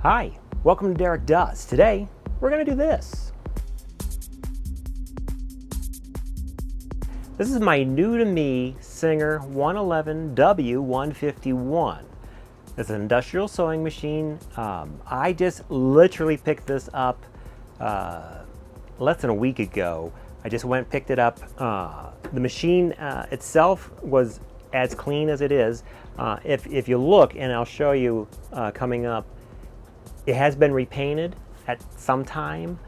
Hi, welcome to Derek Does. Today, we're going to do this. This is my new to me Singer 111W151. It's an industrial sewing machine. I just literally picked this up less than a week ago. I just went and picked it up. The machine itself was as clean as it is. If you look, and I'll show you coming up, it has been repainted at some time.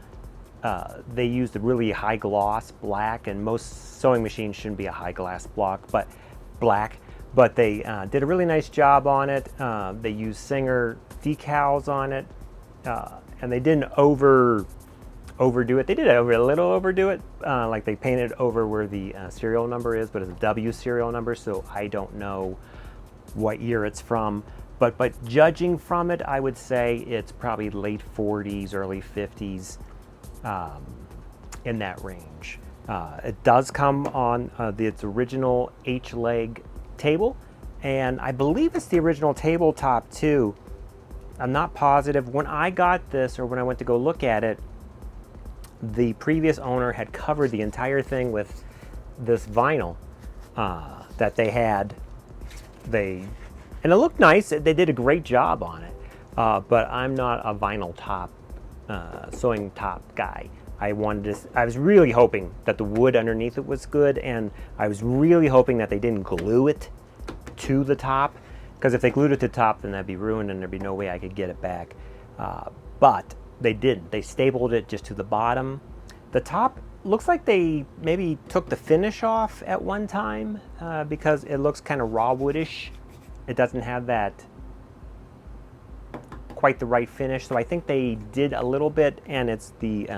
They used a really high gloss black, and most sewing machines shouldn't be a high gloss black, but they did a really nice job on it. They used Singer decals on it, and they didn't overdo it. They did a little overdo it, like they painted over where the serial number is, but it's a W serial number, so I don't know what year it's from. But judging from it, I would say it's probably late 40s, early 50s, in that range. It does come on its original H-leg table, and I believe it's the original tabletop too. I'm not positive. When I got this, or when I went to go look at it, the previous owner had covered the entire thing with this vinyl that they had. And it looked nice. They did a great job on it, but I'm not a vinyl top sewing top guy. I was really hoping that the wood underneath it was good, and I was really hoping that they didn't glue it to the top, because if they glued it to the top, then that'd be ruined and there'd be no way I could get it back. But they didn't. They stapled it just to the bottom. The top looks like they maybe took the finish off at one time, because it looks kind of raw woodish. It doesn't have that quite the right finish, so I think they did a little bit, and it's the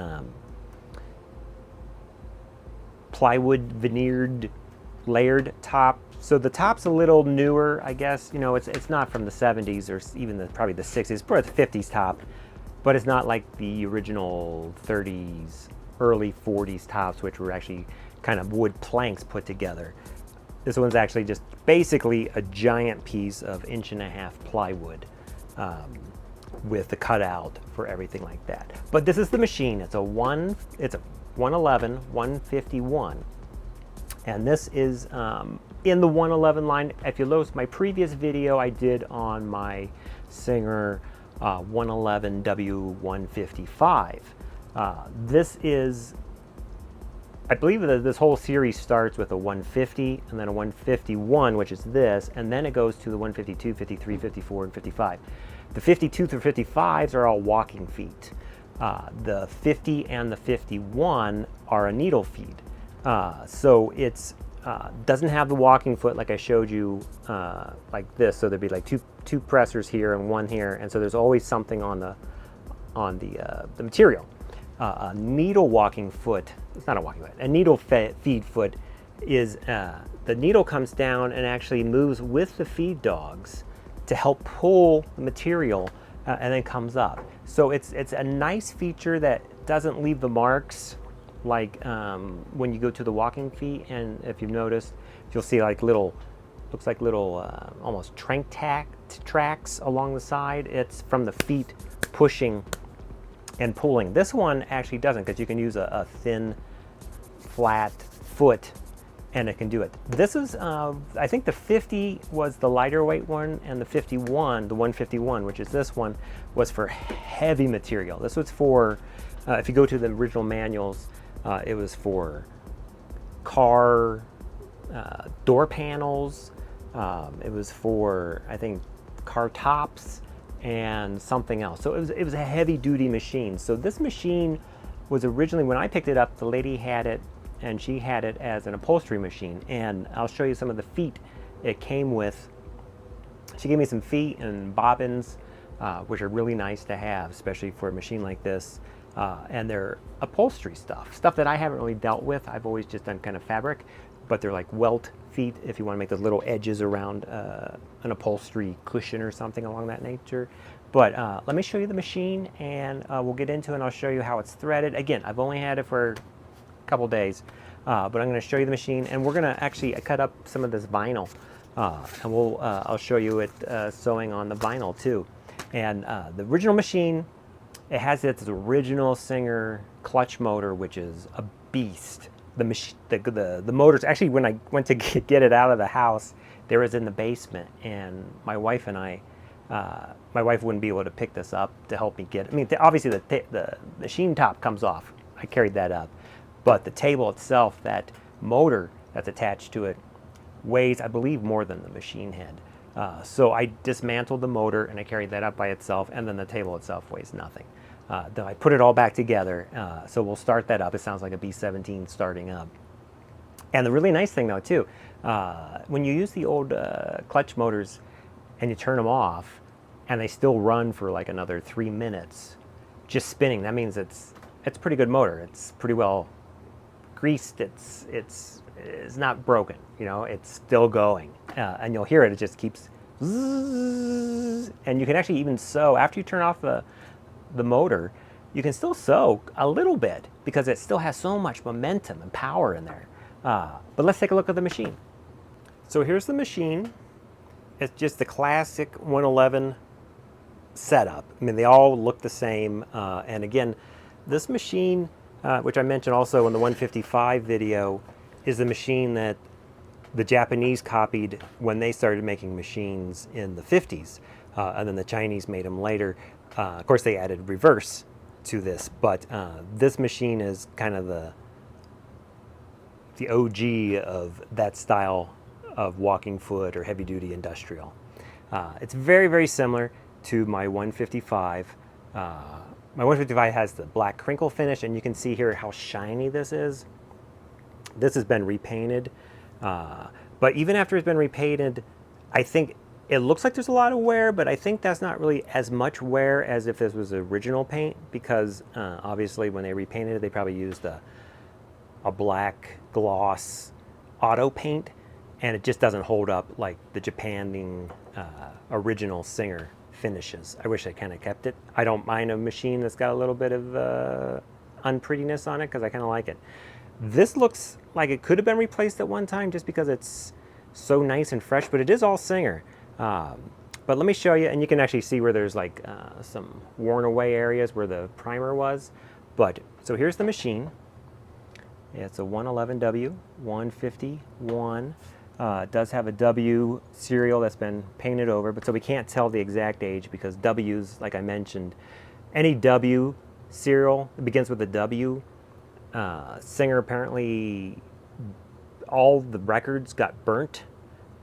plywood veneered layered top. So the top's a little newer, I guess. You know, it's not from the 70s or even probably the 60s, probably the 50s top, but it's not like the original 30s, early 40s tops, which were actually kind of wood planks put together. This one's actually just basically a giant piece of 1.5-inch plywood with the cutout for everything like that. But this is the machine. It's a 111 151, and this is in the 111 line. If you notice my previous video I did on my Singer 111W155, this is, I believe that this whole series starts with a 150 and then a 151, which is this, and then it goes to the 152, 53, 54, and 55. The 52 through 55s are all walking feet. The 50 and the 51 are a needle feed. So it's doesn't have the walking foot like I showed you, like this. So there'd be like two pressers here and one here, and so there's always something on the material. A needle walking foot, it's not a walking foot, a needle feed foot is, the needle comes down and actually moves with the feed dogs to help pull the material, and then comes up. So it's a nice feature that doesn't leave the marks like when you go to the walking feet. And if you've noticed, you'll see like looks like little almost tracks along the side. It's from the feet pushing and pulling. This one actually doesn't, because you can use a thin, flat foot and it can do it. This is, I think the 50 was the lighter weight one, and the 51, the 151, which is this one, was for heavy material. This was for, if you go to the original manuals, it was for car door panels. It was for, I think, car tops and something else. So it was a heavy duty machine. So this machine was originally, when I picked it up, the lady had it, and she had it as an upholstery machine. And I'll show you some of the feet it came with. She gave me some feet and bobbins, which are really nice to have, especially for a machine like this. And they're upholstery stuff that I haven't really dealt with. I've always just done kind of fabric, but they're like welt feet if you want to make those little edges around an upholstery cushion or something along that nature. But let me show you the machine, and we'll get into it, and I'll show you how it's threaded. Again, I've only had it for a couple days, but I'm going to show you the machine, and we're going to actually cut up some of this vinyl, and I'll show you it sewing on the vinyl too. And the original machine, it has its original Singer clutch motor, which is a beast. The motors, actually, when I went to get it out of the house, there was in the basement, and my wife and I, my wife wouldn't be able to pick this up to help me get it. I mean, obviously the machine top comes off. I carried that up. But the table itself, that motor that's attached to it, weighs, I believe, more than the machine head. So I dismantled the motor and I carried that up by itself, and then the table itself weighs nothing. Then I put it all back together. So we'll start that up. It sounds like a B-17 starting up. And the really nice thing though too, when you use the old clutch motors and you turn them off and they still run for like another 3 minutes, just spinning, that means it's a pretty good motor. It's pretty well greased. It's not broken, you know, it's still going. And you'll hear it, it just keeps zzz, and you can actually even sew after you turn off the motor. You can still sew a little bit because it still has so much momentum and power in there. But let's take a look at the machine. So here's the machine. It's just the classic 111 setup. I mean, they all look the same. And again, this machine, which I mentioned also in the 155 video, is the machine that the Japanese copied when they started making machines in the 50s. And then the Chinese made them later. Of course, they added reverse to this, but this machine is kind of the OG of that style of walking foot or heavy duty industrial. It's very, very similar to my 155. My 155 has the black crinkle finish, and you can see here how shiny this is. This has been repainted, but even after it's been repainted, I think it looks like there's a lot of wear, but I think that's not really as much wear as if this was original paint, because obviously when they repainted it, they probably used a black gloss auto paint, and it just doesn't hold up like the Japan original Singer finishes. I wish I kind of kept it. I don't mind a machine that's got a little bit of unprettiness on it because I kind of like it. This looks like it could have been replaced at one time just because it's so nice and fresh, but it is all Singer. But let me show you, and you can actually see where there's like some worn away areas where the primer was. But so here's the machine. It's a 111W 151. It does have a W serial that's been painted over, but so we can't tell the exact age because W's, like I mentioned, any W serial that begins with a W, Singer apparently, all the records got burnt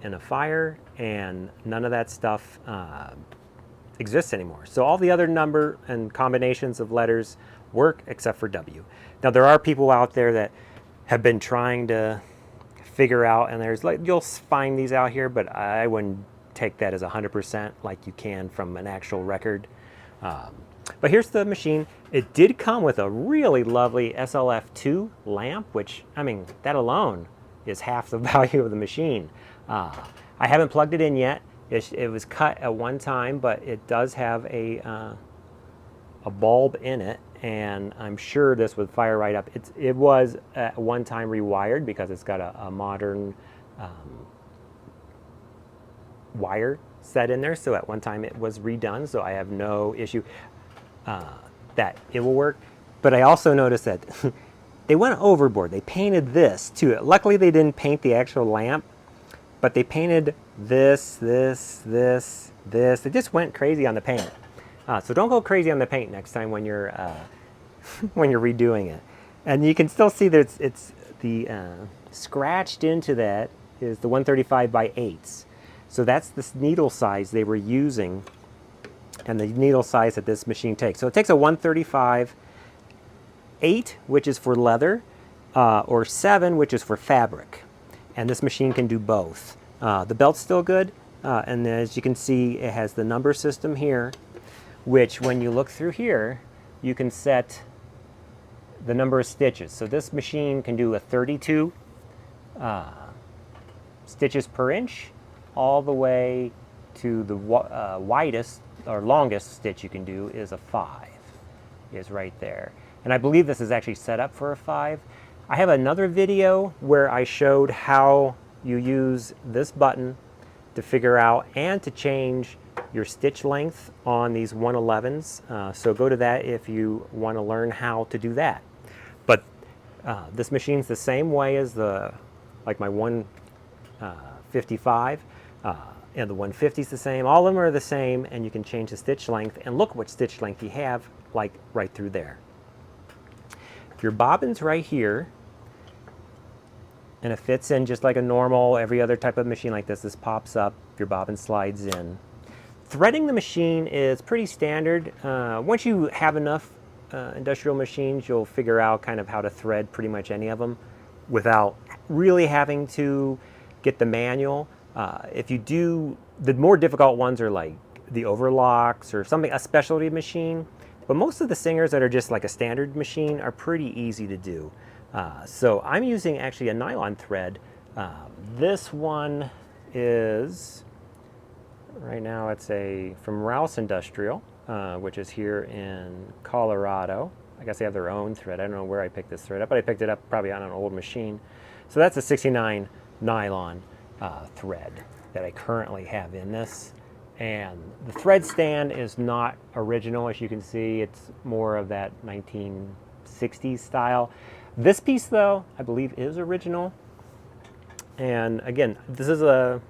in a fire, and none of that stuff exists anymore. So all the other number and combinations of letters work except for W. Now there are people out there that have been trying to figure out, and there's like, you'll find these out here, but I wouldn't take that as 100% like you can from an actual record. But here's the machine. It did come with a really lovely SLF2 lamp, which, I mean, that alone is half the value of the machine. I haven't plugged it in yet. It was cut at one time, but it does have a bulb in it, and I'm sure this would fire right up. It was at one time rewired because it's got a modern wire set in there, so at one time it was redone, so I have no issue that it will work. But I also noticed that they went overboard. They painted this too. Luckily they didn't paint the actual lamp, but they painted this. They just went crazy on the paint. So don't go crazy on the paint next time when you're when you're redoing it. And you can still see that it's the scratched into that is the 135 by 8s. So that's the needle size they were using, and the needle size that this machine takes. So it takes a 135, 8, which is for leather, or 7, which is for fabric. And this machine can do both. The belt's still good, and as you can see, it has the number system here, which when you look through here, you can set the number of stitches. So this machine can do a 32 stitches per inch, all the way to the widest or longest stitch you can do is a 5, is right there. And I believe this is actually set up for a 5. I have another video where I showed how you use this button to figure out and to change your stitch length on these 111s. So go to that if you want to learn how to do that. But this machine's the same way as like my 155, and the 150 is the same. All of them are the same, and you can change the stitch length. And look what stitch length you have, like right through there. Your bobbin's right here, and it fits in just like a normal, every other type of machine like this. This pops up, your bobbin slides in. Threading the machine is pretty standard. Once you have enough industrial machines, you'll figure out kind of how to thread pretty much any of them without really having to get the manual. If you do, the more difficult ones are like the overlocks or something, a specialty machine. But most of the singers that are just like a standard machine are pretty easy to do. So I'm using actually a nylon thread. This one is, right now it's from Rouse Industrial, which is here in Colorado. I guess they have their own thread. I don't know where I picked this thread up, but I picked it up probably on an old machine. So that's a 69 nylon thread that I currently have in this. And the thread stand is not original, as you can see. It's more of that 1960s style. This piece, though, I believe is original. And again, this is a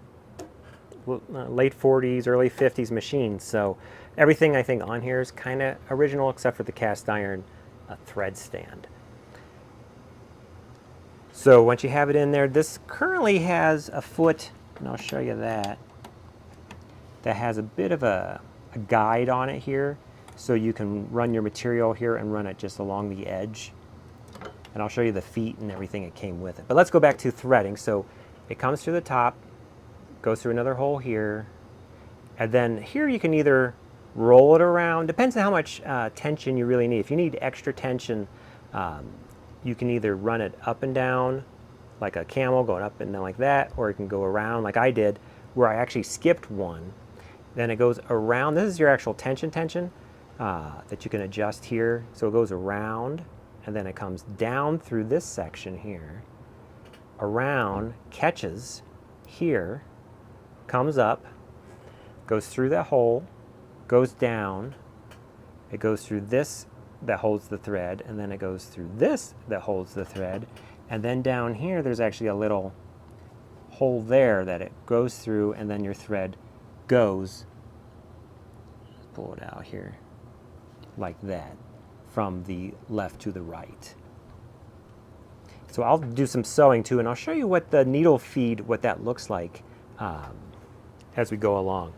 late 40s, early 50s machine. So everything I think on here is kind of original except for the cast iron thread stand. So once you have it in there, this currently has a foot, and I'll show you that has a bit of a guide on it here. So you can run your material here and run it just along the edge. And I'll show you the feet and everything that came with it. But let's go back to threading. So it comes through the top, goes through another hole here, and then here you can either roll it around, depends on how much tension you really need. If you need extra tension, you can either run it up and down like a camel, going up and down like that, or you can go around like I did, where I actually skipped one. Then it goes around. This is your actual tension that you can adjust here. So it goes around, and then it comes down through this section here, around, catches here, comes up, goes through that hole, goes down, it goes through this that holds the thread, and then it goes through this that holds the thread, and then down here there's actually a little hole there that it goes through, and then your thread goes, pull it out here, like that, from the left to the right. So I'll do some sewing too, and I'll show you what the needle feed, what that looks like as we go along.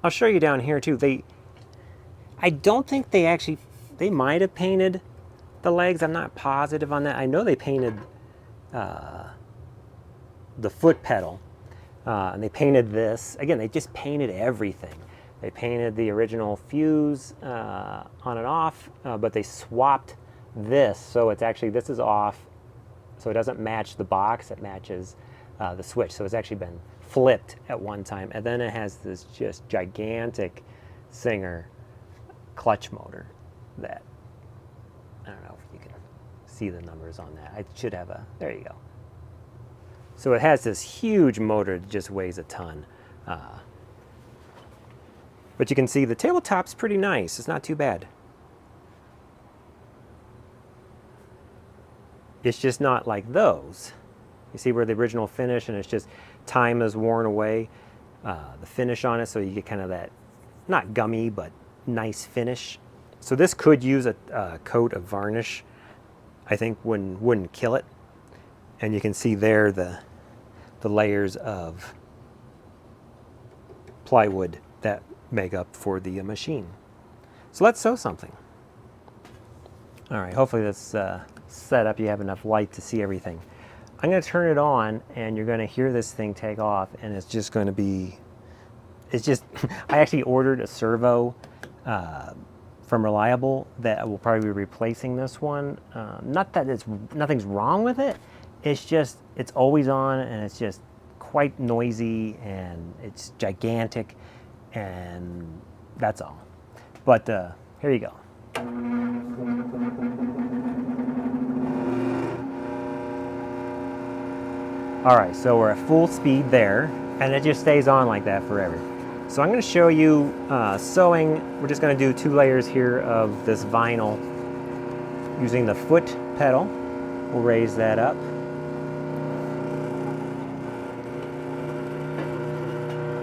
I'll show you down here too. I don't think they might have painted the legs. I'm not positive on that. I know they painted the foot pedal, and they painted this. Again, they just painted everything. They painted the original fuse on and off, but they swapped this. So it's actually, this is off, so it doesn't match the box, it matches the switch. So it's actually been flipped at one time. And then it has this just gigantic Singer clutch motor that, I don't know if you can see the numbers on that. I should have there you go. So it has this huge motor that just weighs a ton. But you can see the tabletop's pretty nice. It's not too bad. It's just not like those. You see where the original finish, and it's just time has worn away the finish on it, so you get kind of that, not gummy, but nice finish. So this could use a coat of varnish. I think wouldn't kill it. And you can see there the layers of plywood that make up for the machine. So let's sew something. All right, hopefully this set up, you have enough light to see everything. I'm going to turn it on, and you're going to hear this thing take off, and it's just going to be, it's just, I actually ordered a servo from Reliable that will probably be replacing this one. Not that nothing's wrong with it, it's just, it's always on, and it's just quite noisy, and it's gigantic, and that's all. But here you go. All right, so we're at full speed there, and it just stays on like that forever. So I'm going to show you sewing. We're just going to do 2 layers here of this vinyl using the foot pedal. We'll raise that up.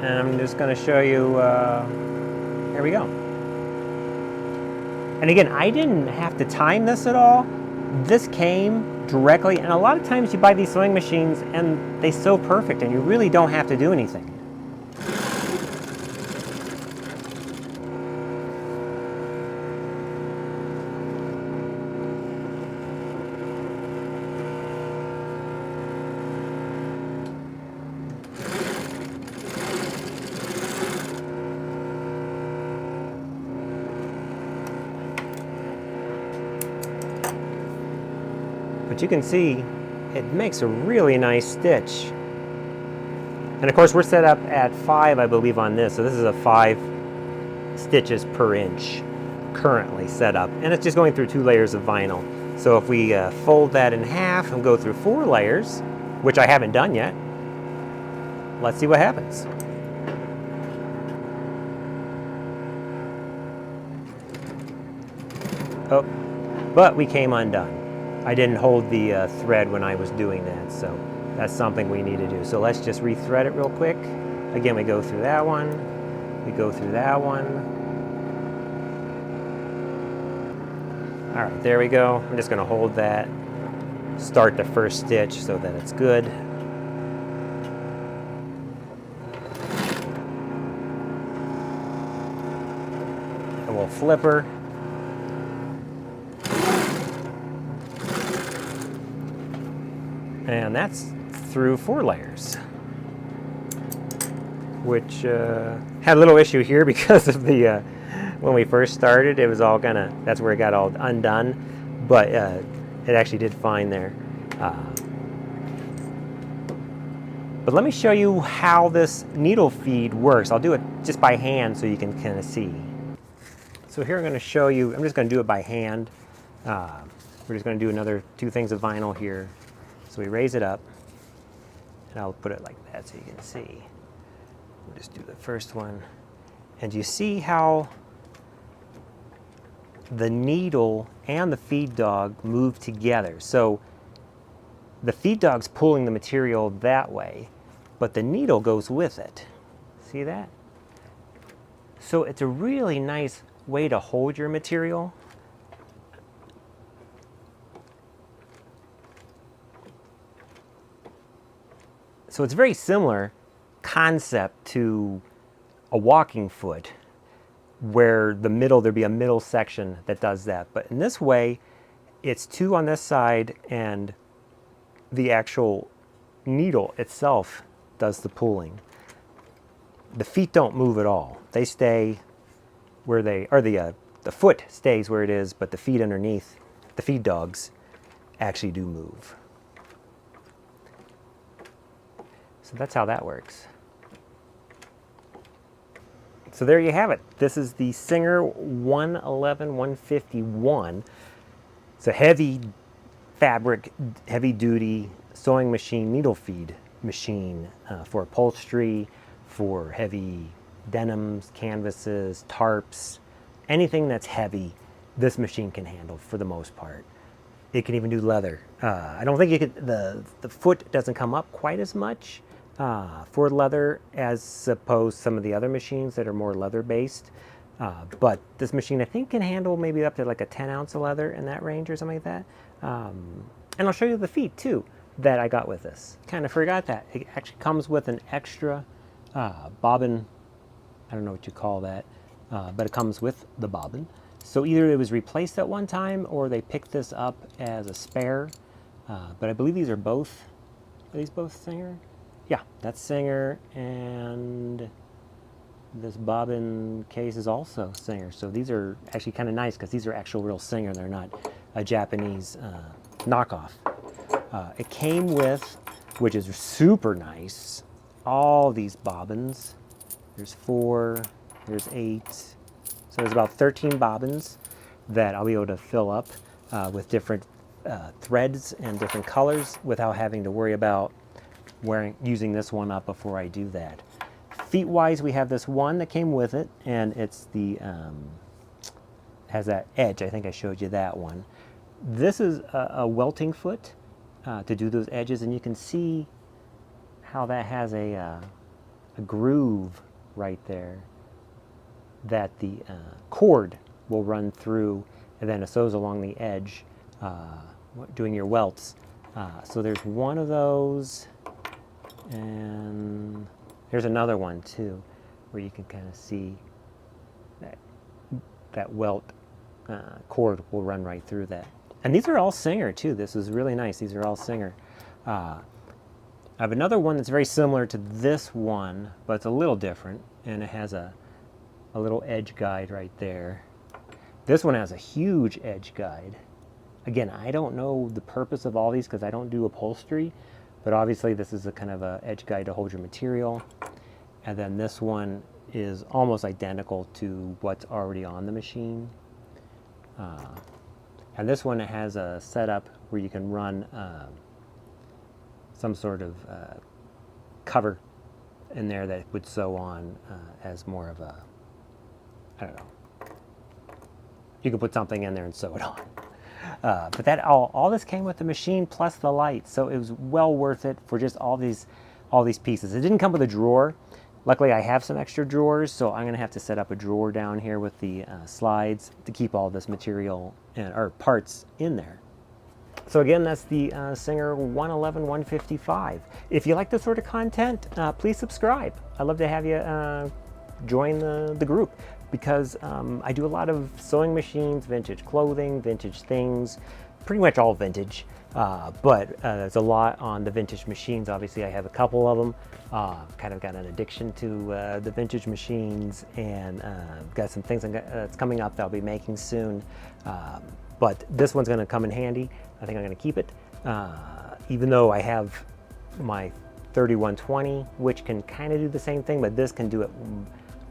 And I'm just going to show you, here we go. And again, I didn't have to time this at all. This came directly, and a lot of times you buy these sewing machines and they sew perfect and you really don't have to do anything. But you can see it makes a really nice stitch. And of course we're set up at 5, I believe, on this. So this is a 5 stitches per inch currently set up. And it's just going through 2 layers of vinyl. So if we fold that in half and go through 4 layers, which I haven't done yet, let's see what happens. Oh, but we came undone. I didn't hold the thread when I was doing that, so that's something we need to do. So let's just rethread it real quick. Again, we go through that one, we go through that one. All right, there we go. I'm just gonna hold that, start the first stitch so that it's good. And we'll flip her. And that's through 4 layers, which had a little issue here because of the, when we first started, it was all that's where it got all undone, but it actually did fine there. But let me show you how this needle feed works. I'll do it just by hand so you can kind of see. So here I'm going to show you, I'm just going to do it by hand. We're just going to do another 2 things of vinyl here. So we raise it up, and I'll put it like that so you can see. We'll just do the first one. And you see how the needle and the feed dog move together. So the feed dog's pulling the material that way, but the needle goes with it. See that? So it's a really nice way to hold your material. So it's a very similar concept to a walking foot, where there'd be a middle section that does that. But in this way, it's 2 on this side, and the actual needle itself does the pulling. The feet don't move at all. They stay where they, or the foot stays where it is, but the feet underneath, the feed dogs, actually do move. So that's how that works. So there you have it. This is the Singer 111-151. It's a heavy fabric, heavy duty sewing machine, needle feed machine for upholstery, for heavy denims, canvases, tarps, anything that's heavy, this machine can handle for the most part. It can even do leather. I don't think you could, the foot doesn't come up quite as much for leather as opposed to some of the other machines that are more leather based. But this machine I think can handle maybe up to like a 10 ounce of leather in that range or something like that. And I'll show you the feet too that I got with this. Kind of forgot that. It actually comes with an extra bobbin, I don't know what you call that, but it comes with the bobbin. So either it was replaced at one time or they picked this up as a spare. But I believe these are both, are these both Singer? Yeah, that's Singer, and this bobbin case is also Singer. So these are actually kind of nice because these are actual real Singer. They're not a Japanese knockoff. It came with, which is super nice, all these bobbins. There's 4, there's 8. So there's about 13 bobbins that I'll be able to fill up with different threads and different colors without having to worry about using this one up before I do that. Feet wise, we have this one that came with it, and it's the has that edge. I think I showed you that one. This is a welting foot to do those edges, and you can see how that has a groove right there that the cord will run through, and then it sews along the edge doing your welts. So there's one of those, and there's another one too where you can kind of see that welt cord will run right through that. And these are all Singer too. This is really nice. These are all Singer. I have another one that's very similar to this one, but it's a little different, and it has a little edge guide right there. This one has a huge edge guide. Again, I don't know the purpose of all these because I don't do upholstery, but obviously this is a kind of a edge guide to hold your material. And then this one is almost identical to what's already on the machine. And this one has a setup where you can run some sort of cover in there that would sew on as more of a, I don't know. You could put something in there and sew it on. But that all this came with the machine plus the light, so it was well worth it for just all these pieces. It didn't come with a drawer. Luckily, I have some extra drawers, so I'm going to have to set up a drawer down here with the slides to keep all this material or parts in there. So again, that's the Singer 111-155. If you like this sort of content, please subscribe. I'd love to have you join the group, because I do a lot of sewing machines, vintage clothing, vintage things, pretty much all vintage. But there's a lot on the vintage machines. Obviously, I have a couple of them. Kind of got an addiction to the vintage machines, and got some things that's coming up that I'll be making soon. But this one's going to come in handy. I think I'm going to keep it, even though I have my 3120, which can kind of do the same thing, but this can do it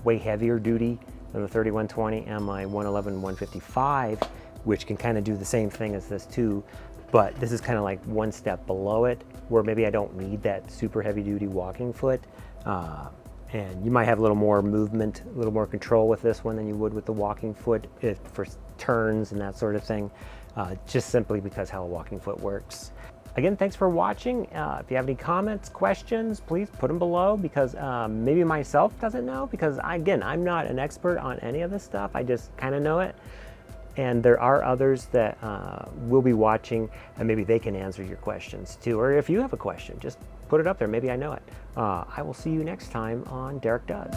way heavier duty than the 3120, and my 111-155, which can kind of do the same thing as this too. But this is kind of like one step below it, where maybe I don't need that super heavy duty walking foot. And you might have a little more movement, a little more control with this one than you would with the walking foot for turns and that sort of thing, just simply because how a walking foot works. Again, thanks for watching. If you have any comments, questions, please put them below, because maybe myself doesn't know, because again, I'm not an expert on any of this stuff. I just kind of know it. And there are others that will be watching, and maybe they can answer your questions too. Or if you have a question, just put it up there. Maybe I know it. I will see you next time on Derek Does.